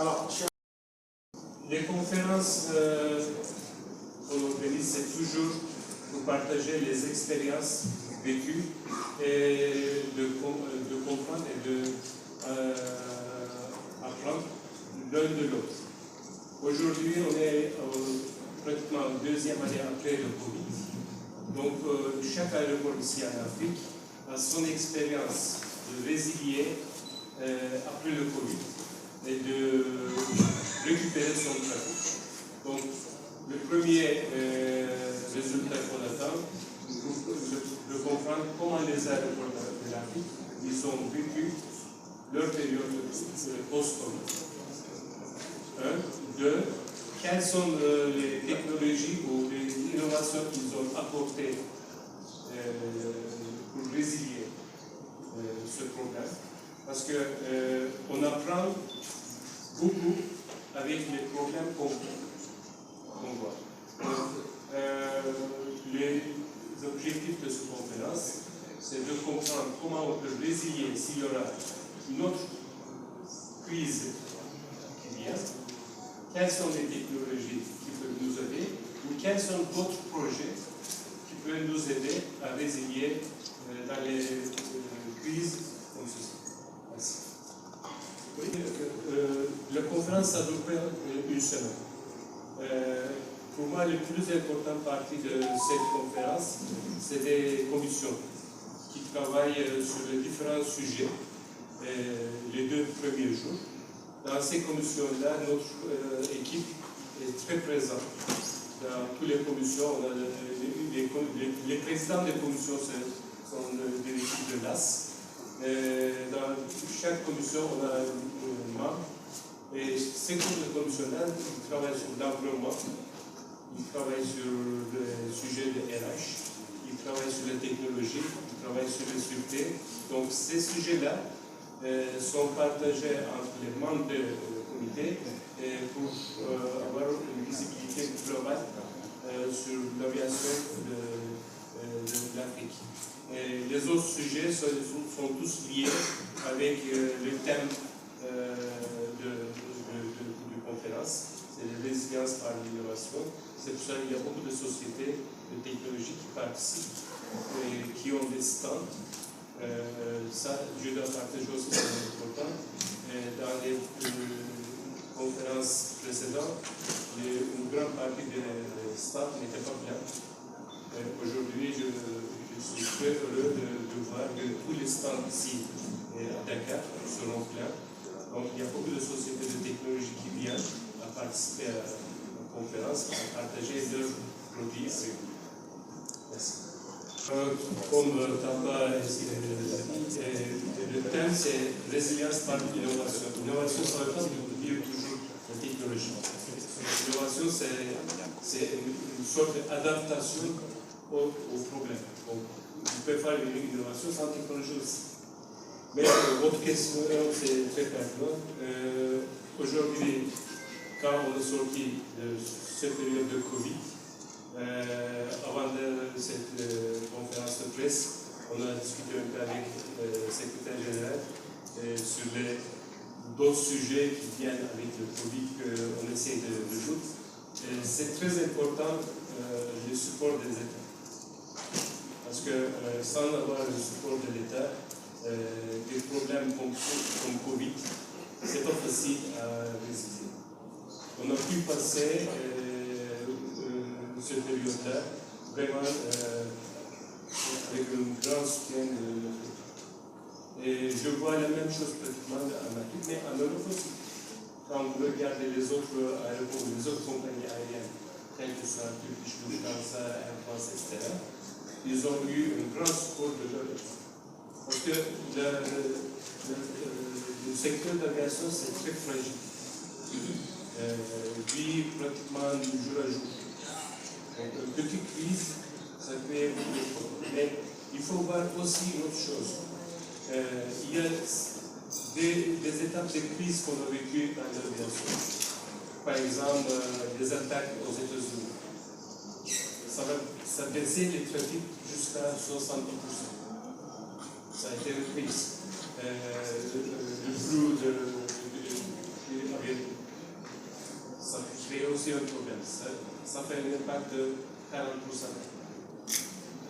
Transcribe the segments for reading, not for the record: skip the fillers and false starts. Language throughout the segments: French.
Alors, les conférences qu'on organise, c'est toujours pour partager les expériences vécues et de comprendre et d'apprendre l'un de l'autre. Aujourd'hui, on est pratiquement deuxième année après le Covid. Donc, chaque aéroport ici en Afrique a son expérience de résilier après le Covid et de récupérer son trafic. Donc, le premier résultat qu'on attend, de comprendre comment les aéroports de l'Afrique ils ont vécu leur période post-Covid. Un, deux, quelles sont les technologies ou les innovations qu'ils ont apportées pour résilier ce problème. Parce qu'on apprend beaucoup avec les problèmes qu'on voit. Les objectifs de cette conférence, c'est de comprendre comment on peut résilier s'il y aura une autre crise qui vient, quelles sont les technologies qui peuvent nous aider, ou quels sont d'autres projets qui peuvent nous aider à résilier dans les crises comme ceci. Merci. Oui, la conférence a duré une semaine. Pour moi, la plus importante partie de cette conférence, c'est des commissions qui travaillent sur les différents sujets les 2 premiers jours. Dans ces commissions-là, notre équipe est très présente. Dans toutes les commissions, on a les présidents des commissions sont de l'équipe de l'AS. Dans chaque commission, on a un membre. Et ces commissions-là, ils travaillent sur l'environnement, ils travaillent sur le sujet de RH, ils travaillent sur la technologie, ils travaillent sur la sûreté. Donc ces sujets-là sont partagés entre les membres du comité pour avoir une visibilité globale sur l'aviation de l'Afrique. Les autres sujets sont tous liés avec le thème de conférence, c'est la résilience par l'innovation. C'est pour ça qu'il y a beaucoup de sociétés de technologie qui participent et qui ont des stands. Ça, je dois partager aussi, c'est important. Dans les conférences précédentes, une grande partie des stands n'était pas plein. Aujourd'hui, je suis très heureux de voir que tous les stands ici à Dakar seront pleins. Donc, il y a beaucoup de sociétés de technologie qui viennent à participer à la conférence, à partager leurs produits avec nous. Merci. Comme Tamba le thème, c'est résilience par l'innovation. L'innovation, ça ne veut pas dire toujours la technologie. L'innovation, c'est une sorte d'adaptation au problème. Donc, vous pouvez faire une innovation sans technologie aussi. Mais votre question, c'est très pertinent. Aujourd'hui, quand on est sorti de cette période de Covid, avant cette conférence de presse, on a discuté un peu avec le secrétaire général sur d'autres sujets qui viennent avec le Covid qu'on essaie de résoudre. C'est très important le support des États. Parce que sans avoir le support de l'État, des problèmes comme Covid, c'est pas facile à résister. On a pu passer cette période-là vraiment avec un grand soutien de l'Afrique. Et je vois la même chose pratiquement en Afrique, mais en Europe aussi. Quand vous regardez les autres aéroports, les autres compagnies aériennes, telles que ça, Turkish Lufthansa, Air France, etc., ils ont eu un grand support de leur État. Parce que le secteur d'aviation, c'est très fragile. Vit pratiquement jour à jour. Donc, une petite crise, ça fait beaucoup de problèmes. Mais il faut voir aussi une autre chose. Il y a des étapes de crise qu'on a vécues dans l'aviation. Par exemple, des attaques aux États-Unis. Ça baissait les trafics jusqu'à 70%. Ça a été une crise. Le flou ça fait un impact de 40%.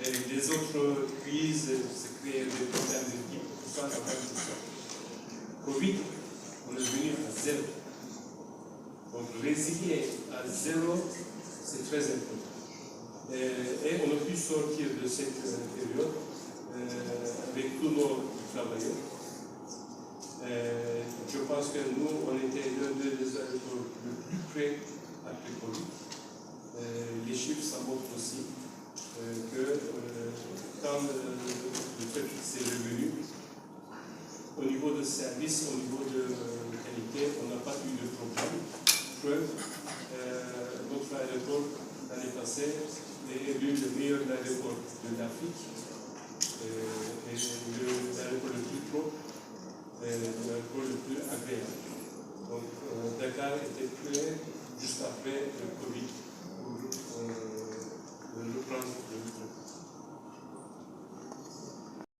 Et les autres crises, c'est créer des problèmes de 10% à 20%. Covid, on est venu à zéro. Donc résilier à zéro, c'est très important. Et on a pu sortir de cette période avec tous nos travailleurs. Je pense que nous, on était l'un des aéroports le plus près après Covid. Les chiffres, ça montre aussi que quand le fait c'est revenu, au niveau de service, au niveau de qualité, on n'a pas eu de problème. Preuve, notre aéroport l'année passée est élu le meilleur aéroport de l'Afrique et l'aéroport le plus propre et l'aéroport le plus agréable. Donc Dakar était prêt juste après le Covid pour reprendre le